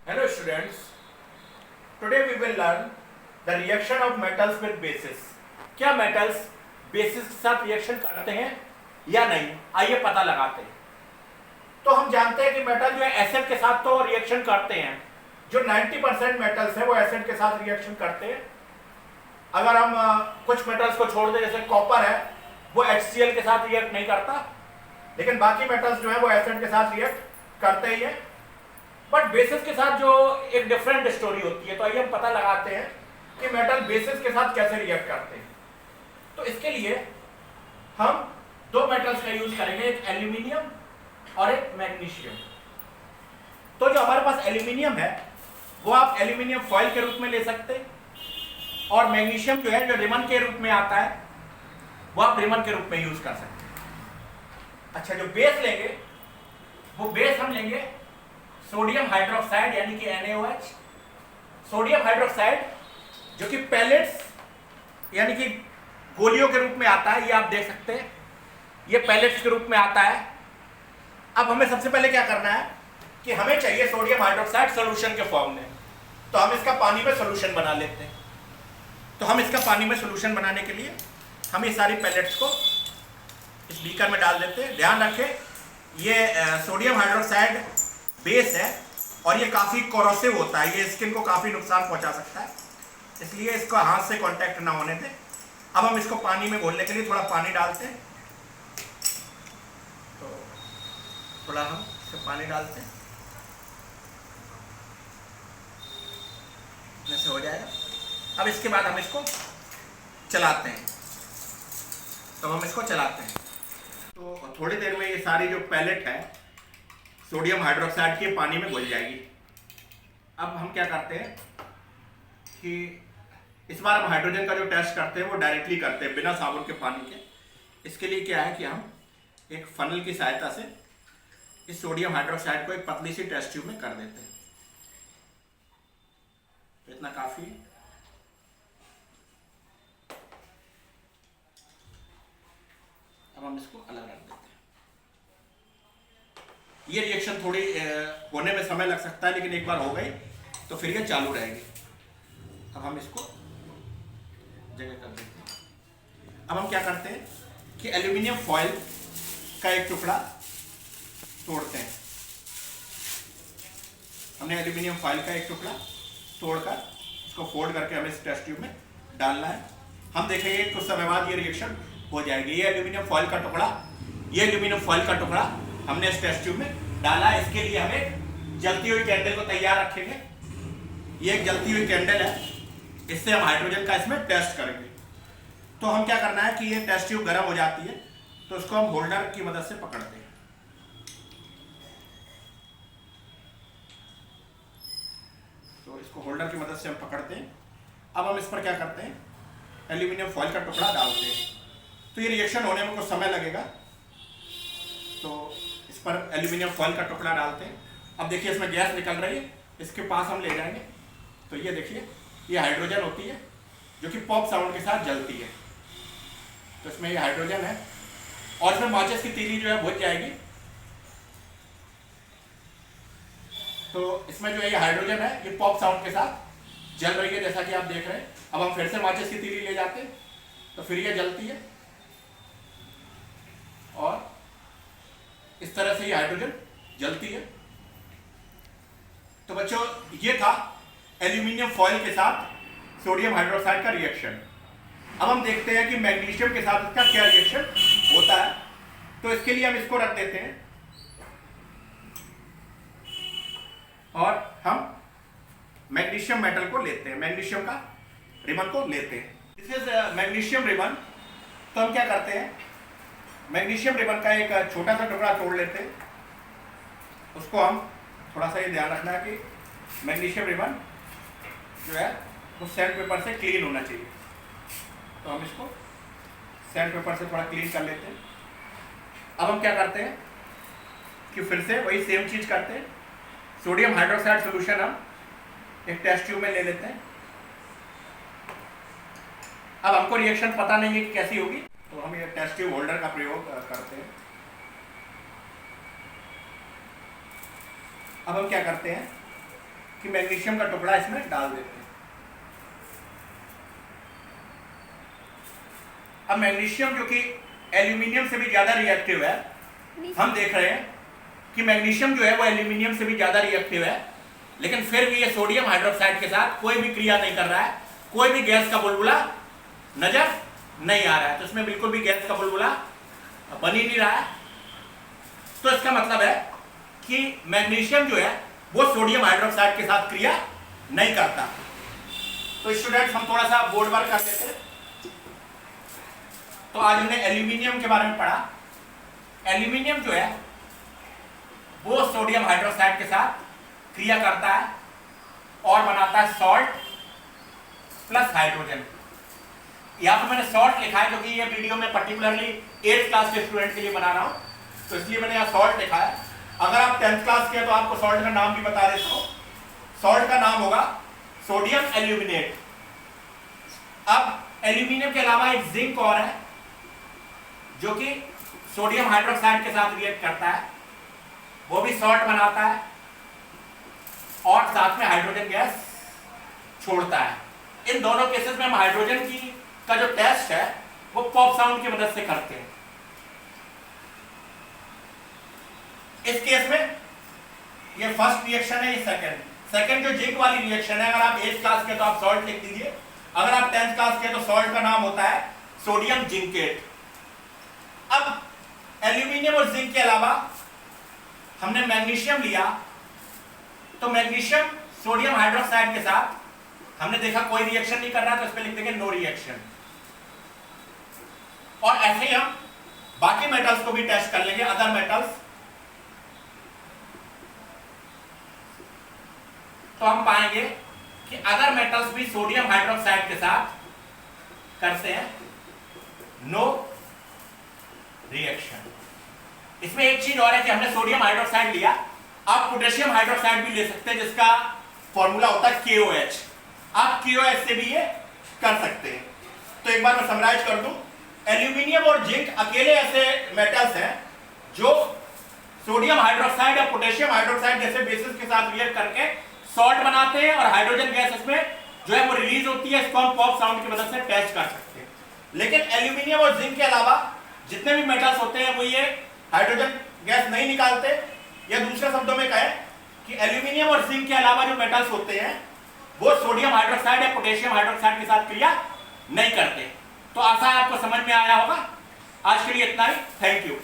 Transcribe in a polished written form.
Hello students, today we will learn the reaction of metals with bases. क्या metals bases के साथ reaction करते हैं या नहीं, आइए पता लगाते हैं। तो हम जानते हैं कि मेटल जो है एसिड के साथ तो रिएक्शन करते हैं। जो 90% मेटल्स है वो एसिड के साथ रिएक्शन करते हैं। अगर हम कुछ मेटल्स को छोड़ दें, जैसे कॉपर है वो HCl के साथ रिएक्ट नहीं करता, लेकिन बाकी मेटल्स जो है वो एसिड के साथ रिएक्ट करते ही है। बट बेसिस के साथ जो एक डिफरेंट स्टोरी होती है। तो आइए हम पता लगाते हैं कि मेटल बेसिस के साथ कैसे रिएक्ट करते हैं। तो इसके लिए हम दो मेटल्स का यूज करेंगे, एक एल्यूमिनियम और एक मैग्नीशियम। तो जो हमारे पास एल्यूमिनियम है वो आप एल्यूमिनियम फॉयल के रूप में ले सकते हैं, और मैग्नीशियम जो है जो रिमन के रूप में आता है वो आप रिमन के रूप में यूज कर सकते हैं। अच्छा, जो बेस लेंगे वो बेस हम लेंगे सोडियम हाइड्रोक्साइड यानी कि NaOH। सोडियम हाइड्रोक्साइड जो कि पैलेट्स यानी कि गोलियों के रूप में आता है, ये आप देख सकते हैं, ये पैलेट्स के रूप में आता है। अब हमें सबसे पहले क्या करना है कि हमें चाहिए सोडियम हाइड्रोक्साइड सोल्यूशन के फॉर्म में। तो हम इसका पानी में सोल्यूशन बना लेते हैं। तो हम इसका पानी में सोल्यूशन बनाने के लिए हम ये सारी पैलेट्स को इस बीकर में डाल देते हैं। ध्यान रखें ये सोडियम हाइड्रोक्साइड बेस है और ये काफ़ी कोरोसिव होता है, ये स्किन को काफ़ी नुकसान पहुंचा सकता है, इसलिए इसको हाथ से कांटेक्ट ना होने दें। अब हम इसको पानी में घोलने के लिए थोड़ा पानी डालते हैं। तो थोड़ा हम इसमें पानी डालते हैं, जैसे हो जाएगा। अब इसके बाद हम इसको चलाते हैं। तो हम इसको चलाते हैं तो थोड़ी देर में ये सारी जो पैलेट है सोडियम हाइड्रोक्साइड के पानी में घुल जाएगी। अब हम क्या करते हैं कि इस बार हम हाइड्रोजन का जो टेस्ट करते हैं वो डायरेक्टली करते हैं बिना साबुन के पानी के। इसके लिए क्या है कि हम एक फनल की सहायता से इस सोडियम हाइड्रोक्साइड को एक पतली सी टेस्ट ट्यूब में कर देते हैं। तो इतना काफी है। अब हम इसको अलग रख देते हैं। ये रिएक्शन थोड़ी होने में समय लग सकता है, लेकिन एक बार हो गई तो फिर ये चालू रहेगी। अब हम इसको जगह कर देते हैं। अब हम क्या करते हैं कि एल्यूमिनियम फॉयल का एक टुकड़ा तोड़ते हैं। हमने एल्यूमिनियम फॉयल का एक टुकड़ा तोड़कर इसको फोल्ड करके हमें इस टेस्ट ट्यूब में डालना है। हम देखेंगे कुछ समय बाद ये रिएक्शन हो जाएगी। ये एल्यूमिनियम फॉयल का टुकड़ा हमने इस टेस्ट ट्यूब में डाला है। इसके लिए हमें जलती हुई कैंडल को तैयार रखेंगे। ये एक जलती हुई कैंडल है, इससे हम हाइड्रोजन का इसमें टेस्ट करेंगे। तो हम क्या करना है कि ये टेस्ट ट्यूब गर्म हो जाती है तो उसको हम होल्डर की मदद से पकड़ते हैं। तो इसको होल्डर की मदद से हम पकड़ते हैं। अब हम इस पर क्या करते हैं, एल्यूमिनियम फॉयल का टुकड़ा डालते हैं। तो ये रिएक्शन होने में कुछ समय लगेगा। तो इस पर एल्यूमिनियम फॉयल का टुकड़ा डालते हैं। अब देखिए इसमें गैस निकल रही है, इसके पास हम ले जाएंगे। तो ये देखिए ये हाइड्रोजन होती है जो कि पॉप साउंड के साथ जलती है। तो इसमें ये हाइड्रोजन है और इसमें माचिस की तीली जो है बुझ जाएगी। तो इसमें जो है ये हाइड्रोजन है, ये पॉप साउंड के साथ जल रही है, जैसा कि आप देख रहे हैं। अब हम फिर से माचिस की तीली ले जाते हैं तो फिर ये जलती है और इस तरह से ये हाइड्रोजन जलती है। तो बच्चों ये था एल्यूमिनियम फॉयल के साथ सोडियम हाइड्रोक्साइड का रिएक्शन। अब हम देखते हैं कि मैग्नीशियम के साथ इसका क्या रिएक्शन होता है। तो इसके लिए हम इसको रख देते हैं और हम मैग्नीशियम मेटल को लेते हैं, मैग्नीशियम का रिबन को लेते हैं। This is magnesium ribbon. तो हम क्या करते हैं, मैग्नीशियम रिबन का एक छोटा सा टुकड़ा तोड़ लेते हैं। उसको हम थोड़ा सा ये ध्यान रखना है कि मैग्नीशियम रिबन जो है वो सैंड पेपर से क्लीन होना चाहिए। तो हम इसको सैंड पेपर से थोड़ा क्लीन कर लेते हैं। अब हम क्या करते हैं कि फिर से वही सेम चीज करते हैं। सोडियम हाइड्रोक्साइड सोल्यूशन हम एक टेस्ट ट्यूब में ले लेते हैं। अब हमको रिएक्शन पता नहीं है कि कैसी होगी, तो हम ये टेस्ट ट्यूब होल्डर का प्रयोग करते हैं। अब हम क्या करते हैं कि मैग्नीशियम का टुकड़ा इसमें डाल देते हैं। अब मैग्नीशियम जो कि एल्यूमिनियम से भी ज्यादा रिएक्टिव है, हम देख रहे हैं कि मैग्नीशियम जो है वो एल्यूमिनियम से भी ज्यादा रिएक्टिव है, लेकिन फिर भी ये सोडियम हाइड्रोक्साइड के साथ कोई भी क्रिया नहीं कर रहा है, कोई भी गैस का बुलबुला नजर नहीं आ रहा है। तो इसमें बिल्कुल भी गैस का बुलबुला बन ही नहीं रहा है। तो इसका मतलब है कि मैग्नीशियम जो है वो सोडियम हाइड्रोक्साइड के साथ क्रिया नहीं करता। तो स्टूडेंट्स हम थोड़ा सा बोर्ड वर्क कर लेते हैं। तो आज हमने एल्यूमिनियम के बारे में पढ़ा। एल्यूमिनियम जो है वो सोडियम हाइड्रोक्साइड के साथ क्रिया करता है और बनाता है सॉल्ट प्लस हाइड्रोजन। यहाँ पर मैंने सॉल्ट लिखा है क्योंकि ये वीडियो में पर्टिकुलरली 8th क्लास के स्टूडेंट के लिए बना रहा हूँ, तो इसलिए मैंने यहाँ सॉल्ट लिखा है। अगर आप 10th क्लास के हैं तो आपको सॉल्ट का नाम भी बता देता हूँ। सॉल्ट का नाम होगा सोडियम एल्यूमिनेट। अब एल्यूमिनियम के अलावा एक जिंक और है जो कि सोडियम हाइड्रोक्साइड के साथ रिएक्ट करता है, वो भी सॉल्ट बनाता है और साथ में हाइड्रोजन गैस छोड़ता है। इन दोनों केसेस में हम हाइड्रोजन की का जो टेस्ट है वो पॉप साउंड की मदद से करते हैं। इस केस में ये फर्स्ट रिएक्शन है, ये सेकंड जो जिंक वाली रिएक्शन है, अगर आप 8th क्लास के तो आप सॉल्ट लिख दीजिए, अगर आप 10th क्लास के तो सॉल्ट का नाम होता है सोडियम जिंकेट। अब एल्यूमिनियम और जिंक के अलावा हमने मैग्नीशियम लिया, तो मैग्नीशियम सोडियम हाइड्रोक्साइड के साथ हमने देखा कोई रिएक्शन नहीं कर रहा, तो इस पे लिख देंगे नो रिएक्शन। और ऐसे ही हम बाकी मेटल्स को भी टेस्ट कर लेंगे, अदर मेटल्स। तो हम पाएंगे कि अदर मेटल्स भी सोडियम हाइड्रोक्साइड के साथ करते हैं नो रिएक्शन। इसमें एक चीज और है कि हमने सोडियम हाइड्रोक्साइड लिया, आप पोटेशियम हाइड्रोक्साइड भी ले सकते हैं जिसका फॉर्मूला होता है KOH। आप KOH से भी ये कर सकते हैं। तो एक बार मैं समराइज कर दूं, एल्यूमिनियम और जिंक अकेले ऐसे मेटल्स हैं जो सोडियम हाइड्रोक्साइड या पोटेशियम हाइड्रोक्साइड जैसे बेसिस के साथ रिएक्ट करके सॉल्ट बनाते हैं और हाइड्रोजन गैस इसमें जो है वो रिलीज होती है। इसको हम पॉप साउंड की मदद से टेस्ट कर सकते हैं। लेकिन एल्यूमिनियम और जिंक के अलावा जितने भी मेटल्स होते हैं वो ये हाइड्रोजन गैस नहीं निकालते, या दूसरे शब्दों में कहें कि एल्यूमिनियम और जिंक के अलावा जो मेटल्स होते हैं वो सोडियम हाइड्रोक्साइड या पोटेशियम हाइड्रोक्साइड के साथ क्रिया नहीं करते। तो आशा है आपको समझ में आया होगा। आज के लिए इतना ही। Thank you.